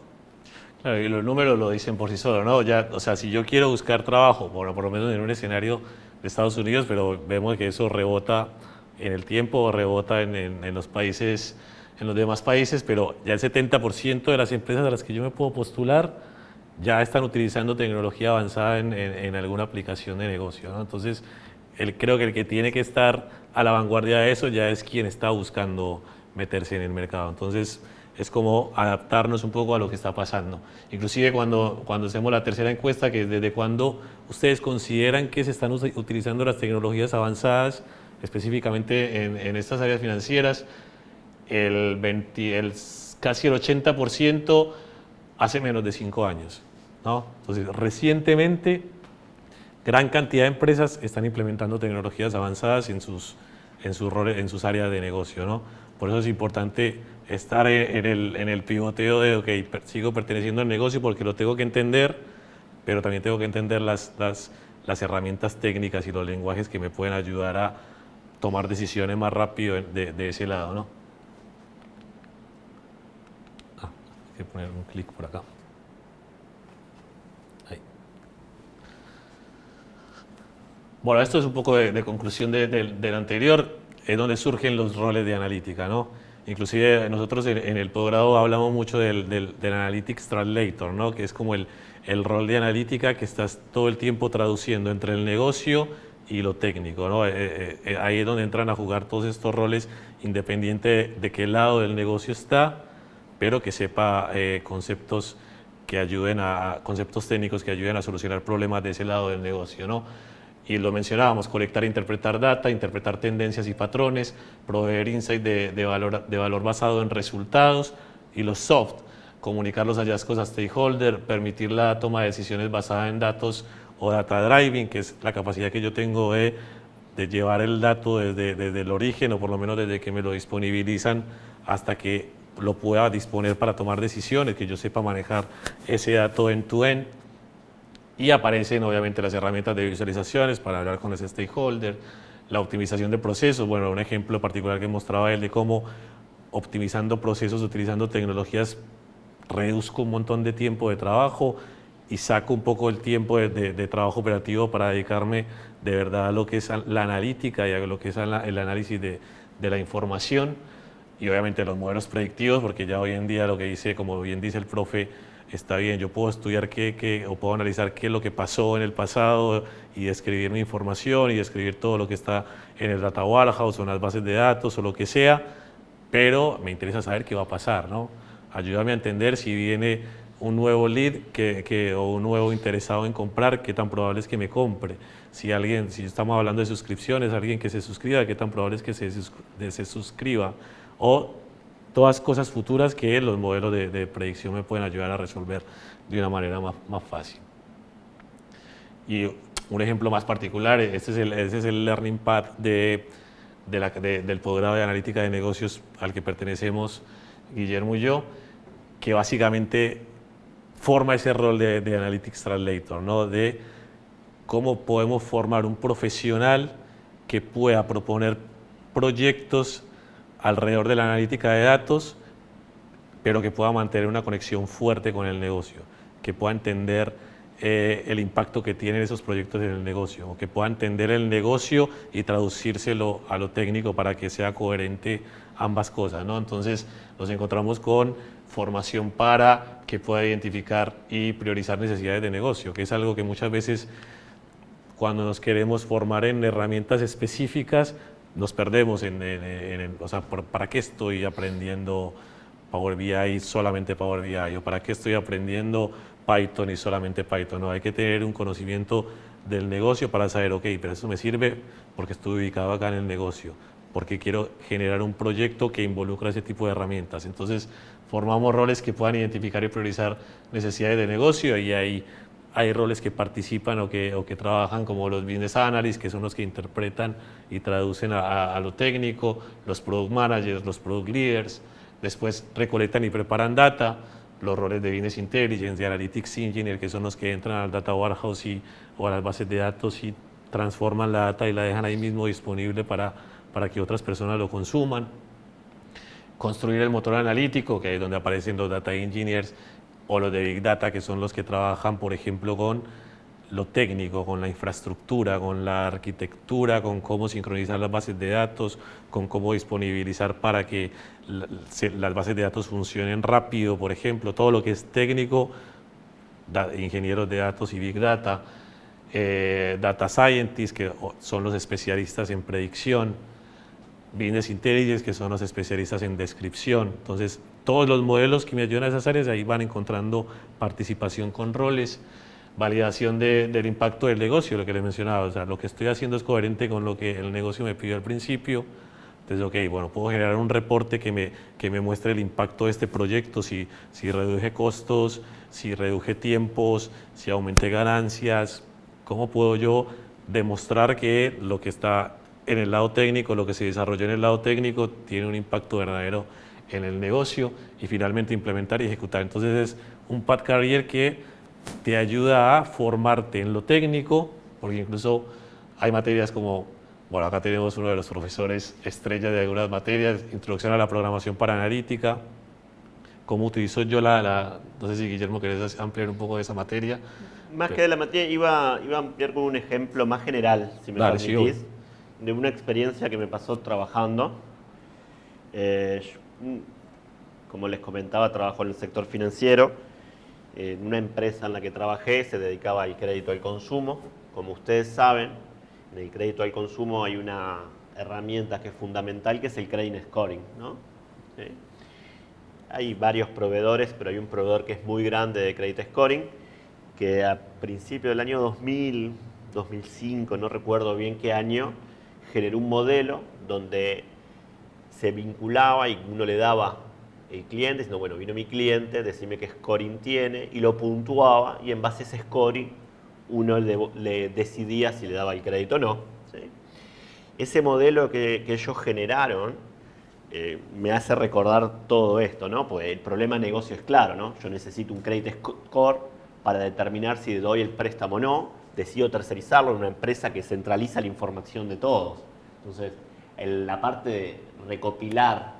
Claro, y los números lo dicen por sí solos, ¿no? Ya, o sea, si yo quiero buscar trabajo, por lo menos en un escenario de Estados Unidos, pero vemos que eso rebota en el tiempo, rebota en los países, en los demás países, pero ya el 70% de las empresas a las que yo me puedo postular ya están utilizando tecnología avanzada en alguna aplicación de negocio, ¿no? Entonces, creo que el que tiene que estar a la vanguardia de eso ya es quien está buscando meterse en el mercado. Entonces, es como adaptarnos un poco a lo que está pasando. Inclusive cuando hacemos la tercera encuesta, que es desde cuándo ustedes consideran que se están utilizando las tecnologías avanzadas, específicamente en estas áreas financieras, casi el 80% hace menos de 5 años, ¿no? Entonces, recientemente, gran cantidad de empresas están implementando tecnologías avanzadas en sus áreas de negocio, ¿no? Por eso es importante estar en el pivoteo de, ok, sigo perteneciendo al negocio porque lo tengo que entender, pero también tengo que entender las herramientas técnicas y los lenguajes que me pueden ayudar a tomar decisiones más rápido de ese lado, ¿no? Hay que poner un clic por acá. Ahí. Bueno, esto es un poco de conclusión del anterior, es donde surgen los roles de analítica, ¿no? Inclusive nosotros en el posgrado hablamos mucho del Analytics Translator, ¿no? Que es como el rol de analítica que estás todo el tiempo traduciendo entre el negocio y lo técnico, ¿no? Ahí es donde entran a jugar todos estos roles, independiente de qué lado del negocio está, pero que sepa conceptos técnicos que ayuden a solucionar problemas de ese lado del negocio, ¿no? Y lo mencionábamos, colectar e interpretar data, interpretar tendencias y patrones, proveer insight de valor basado en resultados, y los soft, comunicar los hallazgos a stakeholder, permitir la toma de decisiones basada en datos o data driving, que es la capacidad que yo tengo de llevar el dato desde el origen, o por lo menos desde que me lo disponibilizan hasta que lo pueda disponer para tomar decisiones, que yo sepa manejar ese dato end-to-end. Y aparecen obviamente las herramientas de visualizaciones para hablar con ese stakeholder, la optimización de procesos. Bueno, un ejemplo particular que mostraba él de cómo optimizando procesos, utilizando tecnologías, reduzco un montón de tiempo de trabajo y saco un poco el tiempo de trabajo operativo para dedicarme de verdad a lo que es la analítica y a lo que es el análisis de la información. Y obviamente los modelos predictivos, porque ya hoy en día lo que dice, como bien dice el profe, está bien, yo puedo estudiar o puedo analizar qué es lo que pasó en el pasado y describir mi información y describir todo lo que está en el data warehouse o en las bases de datos o lo que sea, pero me interesa saber qué va a pasar, ¿no? Ayúdame a entender si viene un nuevo lead o un nuevo interesado en comprar, qué tan probable es que me compre. Si estamos hablando de suscripciones, alguien que se suscriba, qué tan probable es que se suscriba. O todas cosas futuras que los modelos de predicción me pueden ayudar a resolver de una manera más fácil. Y un ejemplo más particular, este es el Learning Path del posgrado de analítica de negocios al que pertenecemos Guillermo y yo, que básicamente forma ese rol de Analytics Translator, ¿no? De cómo podemos formar un profesional que pueda proponer proyectos alrededor de la analítica de datos, pero que pueda mantener una conexión fuerte con el negocio, que pueda entender el impacto que tienen esos proyectos en el negocio, o que pueda entender el negocio y traducírselo a lo técnico para que sea coherente ambas cosas, ¿no? Entonces nos encontramos con formación para que pueda identificar y priorizar necesidades de negocio, que es algo que muchas veces cuando nos queremos formar en herramientas específicas nos perdemos o sea, ¿para qué estoy aprendiendo Power BI, solamente Power BI? ¿O para qué estoy aprendiendo Python y solamente Python? No, hay que tener un conocimiento del negocio para saber, ok, pero eso me sirve porque estoy ubicado acá en el negocio, porque quiero generar un proyecto que involucra ese tipo de herramientas. Entonces, formamos roles que puedan identificar y priorizar necesidades de negocio, y hay roles que participan o que trabajan como los business analysts, que son los que interpretan y traducen a lo técnico, los product managers, los product leaders. Después recolectan y preparan data, los roles de Business Intelligence, de Analytics Engineer, que son los que entran al Data Warehouse o a las bases de datos y transforman la data y la dejan ahí mismo disponible para que otras personas lo consuman. Construir el motor analítico, que es donde aparecen los Data Engineers o los de Big Data, que son los que trabajan, por ejemplo, con lo técnico, con la infraestructura, con la arquitectura, con cómo sincronizar las bases de datos, con cómo disponibilizar para que las bases de datos funcionen rápido, por ejemplo, todo lo que es técnico, ingenieros de datos y Big Data, Data Scientists, que son los especialistas en predicción, Business Intelligence, que son los especialistas en descripción. Entonces, todos los modelos que me ayudan a esas áreas, ahí van encontrando participación con roles, validación del impacto del negocio, lo que les mencionaba. O sea, lo que estoy haciendo es coherente con lo que el negocio me pidió al principio. Entonces, ok, bueno, puedo generar un reporte que me muestre el impacto de este proyecto, si reduje costos, si reduje tiempos, si aumenté ganancias. ¿Cómo puedo yo demostrar que lo que está en el lado técnico, lo que se desarrolló en el lado técnico, tiene un impacto verdadero en el negocio? Y finalmente implementar y ejecutar. Entonces es un path career que te ayuda a formarte en lo técnico, porque incluso hay materias como, bueno, acá tenemos uno de los profesores estrella de algunas materias, Introducción a la Programación para Analítica. ¿Cómo utilizo yo no sé si Guillermo querés ampliar un poco de esa materia? Más que de la materia, iba a ampliar con un ejemplo más general, si me Dale, permitís, sí, de una experiencia que me pasó trabajando. Como les comentaba, trabajo en el sector financiero. En una empresa en la que trabajé se dedicaba al crédito al consumo. Como ustedes saben, en el crédito al consumo hay una herramienta que es fundamental, que es el credit scoring, ¿no? ¿Sí? Hay varios proveedores, pero hay un proveedor que es muy grande de credit scoring, que a principios del año 2000, 2005, no recuerdo bien qué año, generó un modelo donde se vinculaba y uno le daba el cliente, diciendo, bueno, vino mi cliente, decime qué scoring tiene, y lo puntuaba, y en base a ese scoring uno le decidía si le daba el crédito o no. ¿Sí? Ese modelo que ellos generaron me hace recordar todo esto, ¿no? Pues el problema de negocio es claro, ¿no? Yo necesito un credit score para determinar si doy el préstamo o no, decido tercerizarlo en una empresa que centraliza la información de todos. Entonces, la parte de recopilar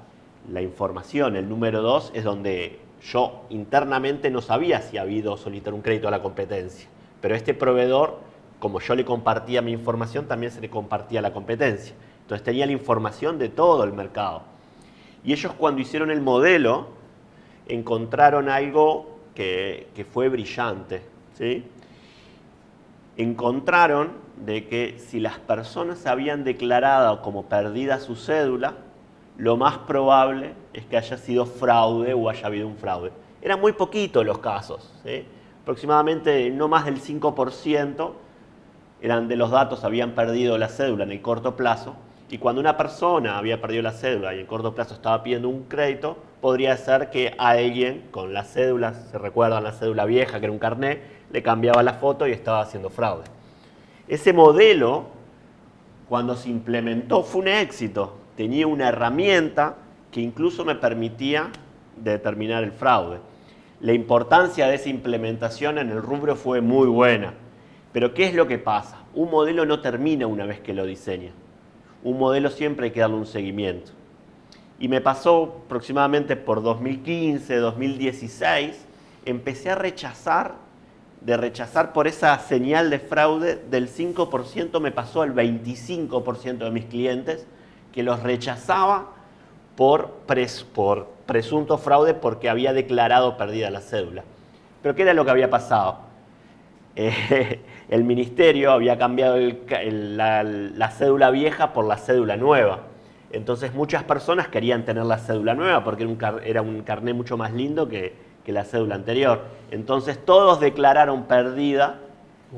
la información, el número 2, es donde yo internamente no sabía si había ido a solicitar un crédito a la competencia. Pero este proveedor, como yo le compartía mi información, también se le compartía a la competencia. Entonces tenía la información de todo el mercado. Y ellos, cuando hicieron el modelo, encontraron algo que fue brillante, ¿sí? Encontraron de que si las personas habían declarado como perdida su cédula, lo más probable es que haya sido fraude o haya habido un fraude. Eran muy poquitos los casos, ¿sí? Aproximadamente no más del 5% eran de los datos habían perdido la cédula en el corto plazo. Y cuando una persona había perdido la cédula y en corto plazo estaba pidiendo un crédito, podría ser que a alguien con la cédula, se recuerdan la cédula vieja que era un carnet, le cambiaba la foto y estaba haciendo fraude. Ese modelo, cuando se implementó, fue un éxito. Tenía una herramienta que incluso me permitía determinar el fraude. La importancia de esa implementación en el rubro fue muy buena. Pero ¿qué es lo que pasa? Un modelo no termina una vez que lo diseña. Un modelo siempre hay que darle un seguimiento. Y me pasó aproximadamente por 2015, 2016, empecé a rechazar de rechazar por esa señal de fraude, del 5% me pasó al 25% de mis clientes que los rechazaba por presunto fraude porque había declarado perdida la cédula. ¿Pero qué era lo que había pasado? El ministerio había cambiado la cédula vieja por la cédula nueva. Entonces muchas personas querían tener la cédula nueva porque era un carnet mucho más lindo que la cédula anterior. Entonces todos declararon perdida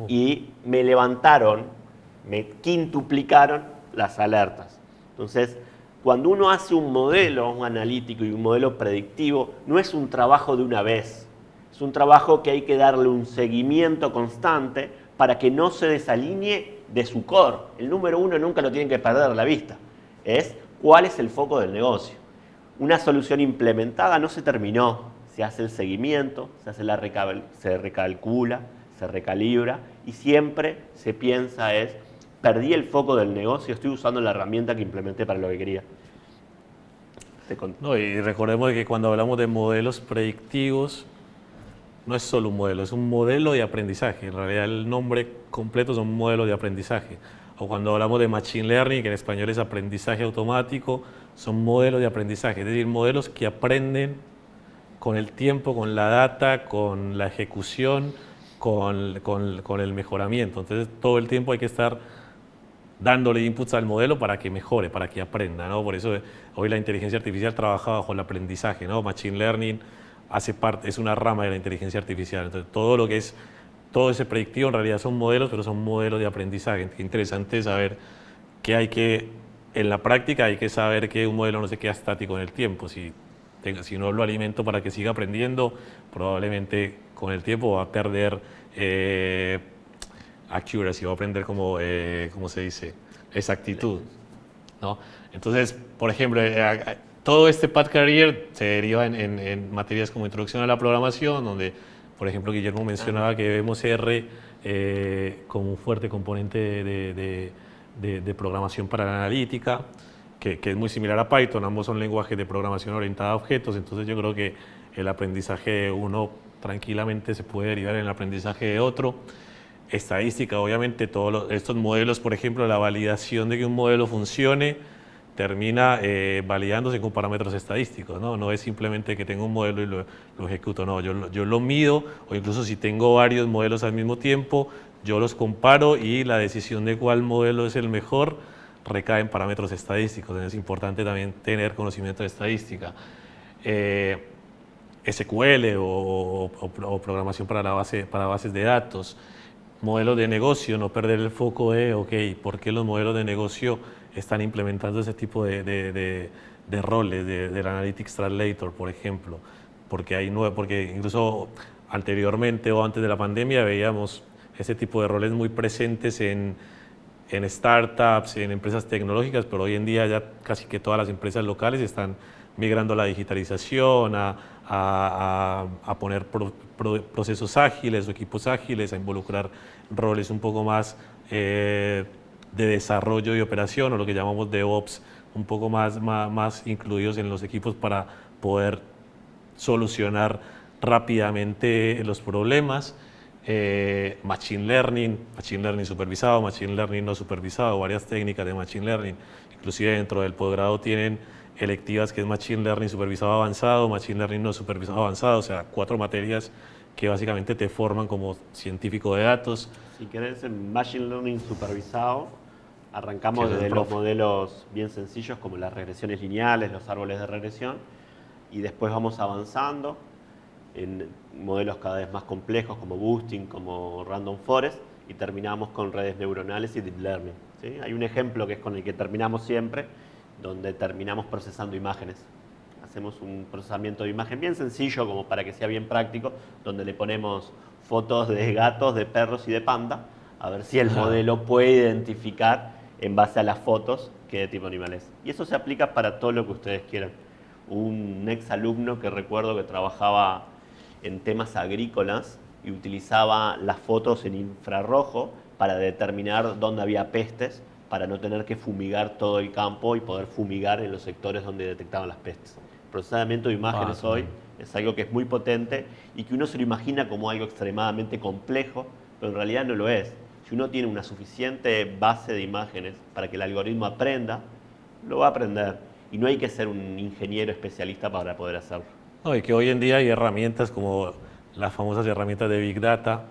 y me levantaron, me quintuplicaron las alertas. Entonces, cuando uno hace un modelo analítico y un modelo predictivo, no es un trabajo de una vez. Es un trabajo que hay que darle un seguimiento constante para que no se desalinee de su core. El número uno nunca lo tienen que perder de la vista. Es cuál es el foco del negocio. Una solución implementada no se terminó. Se hace el seguimiento, se recalcula, se recalibra y siempre se piensa perdí el foco del negocio, estoy usando la herramienta que implementé para lo que quería. No, y recordemos que cuando hablamos de modelos predictivos, no es solo un modelo, es un modelo de aprendizaje. En realidad el nombre completo es un modelo de aprendizaje. O cuando hablamos de Machine Learning, que en español es aprendizaje automático, son modelos de aprendizaje, es decir, modelos que aprenden con el tiempo, con la data, con la ejecución, con el mejoramiento. Entonces todo el tiempo hay que estar dándole inputs al modelo para que mejore, para que aprenda, ¿no? Por eso hoy la inteligencia artificial trabaja bajo el aprendizaje, ¿no? Machine Learning es una rama de la inteligencia artificial. Entonces todo ese predictivo en realidad son modelos, pero son modelos de aprendizaje. Qué interesante saber que en la práctica hay que saber que un modelo no se queda estático en el tiempo. Si no lo alimento para que siga aprendiendo, probablemente con el tiempo va a perder accuracy, va a aprender como, ¿cómo se dice? Exactitud, ¿no? Entonces, por ejemplo, todo este Path Career se deriva en materias como Introducción a la Programación, donde, por ejemplo, Guillermo mencionaba que vemos R como un fuerte componente de programación para la analítica, que es muy similar a Python. Ambos son lenguajes de programación orientada a objetos, entonces yo creo que el aprendizaje de uno tranquilamente se puede derivar en el aprendizaje de otro. Estadística, obviamente, todos estos modelos, por ejemplo, la validación de que un modelo funcione termina validándose con parámetros estadísticos, ¿no? No es simplemente que tengo un modelo y lo ejecuto, no, yo lo mido, o incluso si tengo varios modelos al mismo tiempo, yo los comparo y la decisión de cuál modelo es el mejor recae en parámetros estadísticos. Entonces es importante también tener conocimiento de estadística. SQL o programación para bases de datos. Modelos de negocio, no perder el foco de, ok, ¿por qué los modelos de negocio están implementando ese tipo de roles, del Analytics Translator, por ejemplo? Porque incluso anteriormente o antes de la pandemia veíamos ese tipo de roles muy presentes en startups, en empresas tecnológicas, pero hoy en día ya casi que todas las empresas locales están migrando a la digitalización, a poner procesos ágiles o equipos ágiles, a involucrar roles un poco más de desarrollo y operación, o lo que llamamos DevOps, un poco más incluidos en los equipos para poder solucionar rápidamente los problemas. Machine Learning supervisado, Machine Learning no supervisado, varias técnicas de Machine Learning. Inclusive dentro del posgrado tienen electivas que es Machine Learning supervisado avanzado, Machine Learning no supervisado avanzado, o sea, 4 materias que básicamente te forman como científico de datos. Si querés en Machine Learning supervisado, arrancamos desde los modelos bien sencillos como las regresiones lineales, los árboles de regresión, y después vamos avanzando en modelos cada vez más complejos como Boosting, como Random Forest, y terminamos con redes neuronales y Deep Learning, ¿sí? Hay un ejemplo que es con el que terminamos siempre, donde terminamos procesando imágenes. Hacemos un procesamiento de imagen bien sencillo, como para que sea bien práctico, donde le ponemos fotos de gatos, de perros y de panda, a ver si el modelo puede identificar en base a las fotos qué tipo de animal es. Y eso se aplica para todo lo que ustedes quieran. Un ex alumno que recuerdo que trabajaba en temas agrícolas y utilizaba las fotos en infrarrojo para determinar dónde había pestes, para no tener que fumigar todo el campo y poder fumigar en los sectores donde detectaban las pestes. El procesamiento de imágenes hoy Es algo que es muy potente y que uno se lo imagina como algo extremadamente complejo, pero en realidad no lo es. Si uno tiene una suficiente base de imágenes para que el algoritmo aprenda, lo va a aprender. Y no hay que ser un ingeniero especialista para poder hacerlo. No, y que hoy en día hay herramientas como las famosas herramientas de Big Data,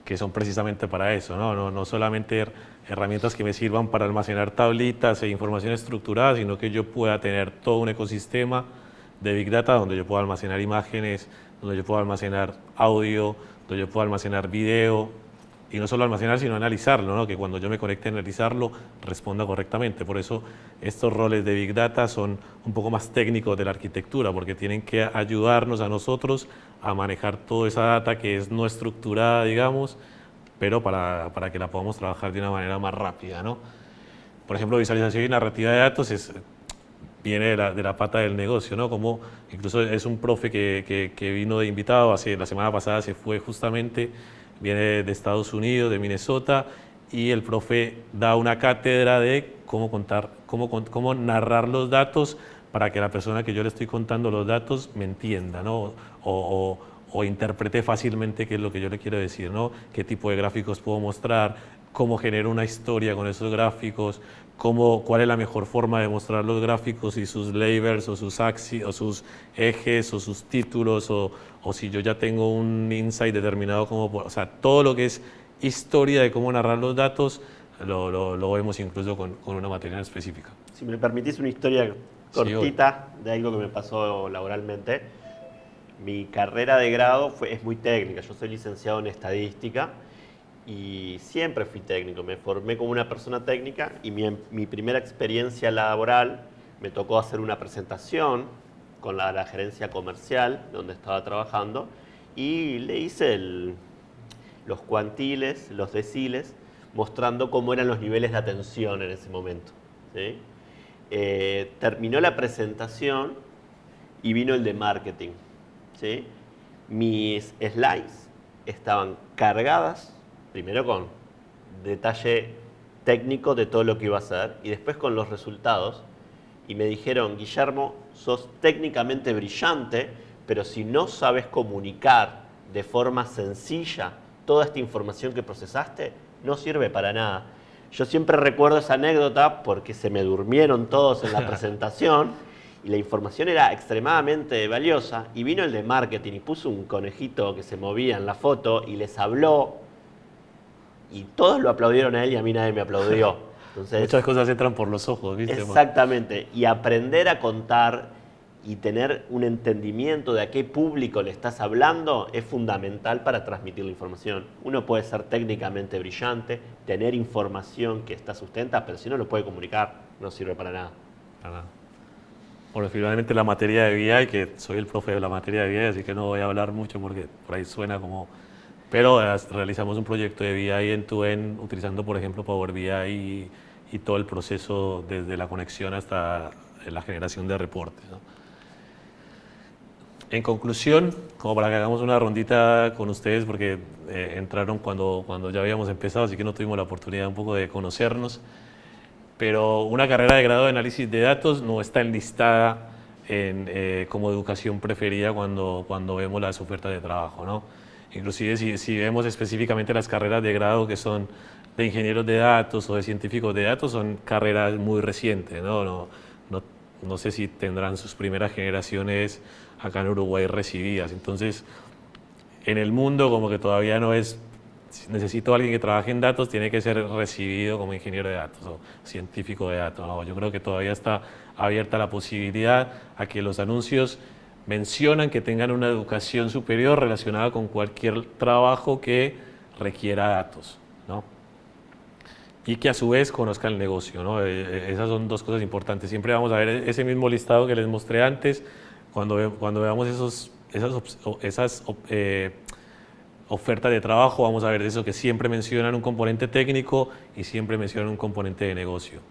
que son precisamente para eso, no solamente herramientas que me sirvan para almacenar tablitas e información estructurada, sino que yo pueda tener todo un ecosistema de Big Data donde yo pueda almacenar imágenes, donde yo pueda almacenar audio, donde yo pueda almacenar video, y no solo almacenar, sino analizarlo, ¿no? Que cuando yo me conecte a analizarlo, responda correctamente. Por eso estos roles de Big Data son un poco más técnicos de la arquitectura, porque tienen que ayudarnos a nosotros a manejar toda esa data que es no estructurada, digamos, pero para que la podamos trabajar de una manera más rápida, ¿no? Por ejemplo, visualización y narrativa de datos viene de la pata del negocio, ¿no? Como incluso es un profe que vino de invitado, la semana pasada se fue justamente, viene de Estados Unidos, de Minnesota, y el profe da una cátedra de cómo contar, cómo narrar los datos para que la persona que yo le estoy contando los datos me entienda, ¿no? O interprete fácilmente qué es lo que yo le quiero decir, ¿no? Qué tipo de gráficos puedo mostrar, cómo genero una historia con esos gráficos, cuál es la mejor forma de mostrar los gráficos y sus labels o sus axis o sus ejes o sus títulos o si yo ya tengo un insight determinado, o sea, todo lo que es historia de cómo narrar los datos lo vemos incluso con una materia específica. Si me permitís una historia cortita de algo que me pasó laboralmente. Mi carrera de grado es muy técnica, yo soy licenciado en estadística y siempre fui técnico, me formé como una persona técnica y mi primera experiencia laboral me tocó hacer una presentación con la gerencia comercial donde estaba trabajando y le hice los cuantiles, los deciles, mostrando cómo eran los niveles de atención en ese momento, ¿sí? Terminó la presentación y vino el de marketing, ¿sí? Mis slides estaban cargadas, primero con detalle técnico de todo lo que iba a hacer y después con los resultados. Y me dijeron, Guillermo, sos técnicamente brillante, pero si no sabes comunicar de forma sencilla toda esta información que procesaste, no sirve para nada. Yo siempre recuerdo esa anécdota porque se me durmieron todos en la presentación y la información era extremadamente valiosa y vino el de marketing y puso un conejito que se movía en la foto y les habló y todos lo aplaudieron a él y a mí nadie me aplaudió. Entonces, muchas cosas entran por los ojos, ¿viste? Exactamente, y aprender a contar y tener un entendimiento de a qué público le estás hablando es fundamental para transmitir la información. Uno puede ser técnicamente brillante, tener información que está sustenta, pero si no lo puede comunicar, no sirve para nada. Bueno, finalmente la materia de BI, que soy el profe de la materia de BI, así que no voy a hablar mucho porque por ahí suena como... Pero realizamos un proyecto de BI end-to-end utilizando, por ejemplo, Power BI y todo el proceso desde la conexión hasta la generación de reportes, ¿no? En conclusión, como para que hagamos una rondita con ustedes, porque entraron cuando ya habíamos empezado, así que no tuvimos la oportunidad un poco de conocernos, pero una carrera de grado de análisis de datos no está enlistada como educación preferida cuando vemos las ofertas de trabajo, ¿no? Inclusive si vemos específicamente las carreras de grado que son de ingenieros de datos o de científicos de datos, son carreras muy recientes, ¿no? No sé si tendrán sus primeras generaciones acá en Uruguay recibidas. Entonces, en el mundo como que todavía no es, si necesito a alguien que trabaje en datos, tiene que ser recibido como ingeniero de datos o científico de datos, ¿no? Yo creo que todavía está abierta la posibilidad a que los anuncios mencionan que tengan una educación superior relacionada con cualquier trabajo que requiera datos, ¿no? Y que a su vez conozcan el negocio, ¿no? Esas son dos cosas importantes. Siempre vamos a ver ese mismo listado que les mostré antes, cuando veamos esas ofertas de trabajo, vamos a ver eso que siempre mencionan un componente técnico y siempre mencionan un componente de negocio.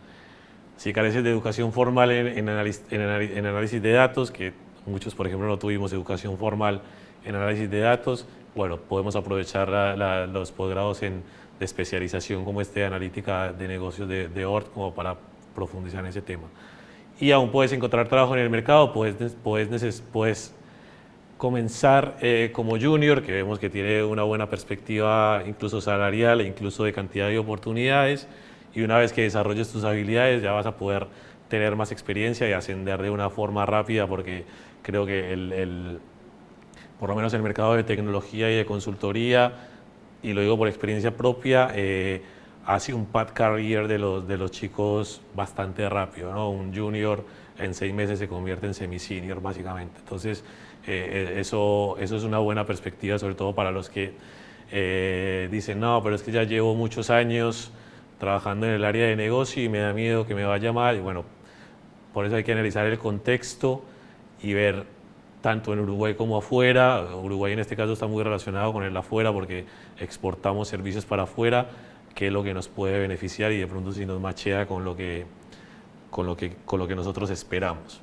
Si careces de educación formal en análisis de datos, que muchos, por ejemplo, no tuvimos educación formal en análisis de datos, bueno, podemos aprovechar los posgrados de especialización como de analítica de negocios de ORT como para profundizar en ese tema. Y aún puedes encontrar trabajo en el mercado, puedes comenzar como junior, que vemos que tiene una buena perspectiva incluso salarial e incluso de cantidad de oportunidades, y una vez que desarrolles tus habilidades ya vas a poder tener más experiencia y ascender de una forma rápida, porque creo que por lo menos el mercado de tecnología y de consultoría, y lo digo por experiencia propia, hace un path career de los chicos bastante rápido, ¿no? Un junior en 6 meses se convierte en semi-senior básicamente. Entonces, eso es una buena perspectiva, sobre todo para los que dicen, no, pero es que ya llevo muchos años trabajando en el área de negocio y me da miedo que me vaya mal. Y bueno, por eso hay que analizar el contexto y ver tanto en Uruguay como afuera. Uruguay en este caso está muy relacionado con el afuera porque exportamos servicios para afuera, que es lo que nos puede beneficiar y de pronto si nos machea con lo que nosotros esperamos.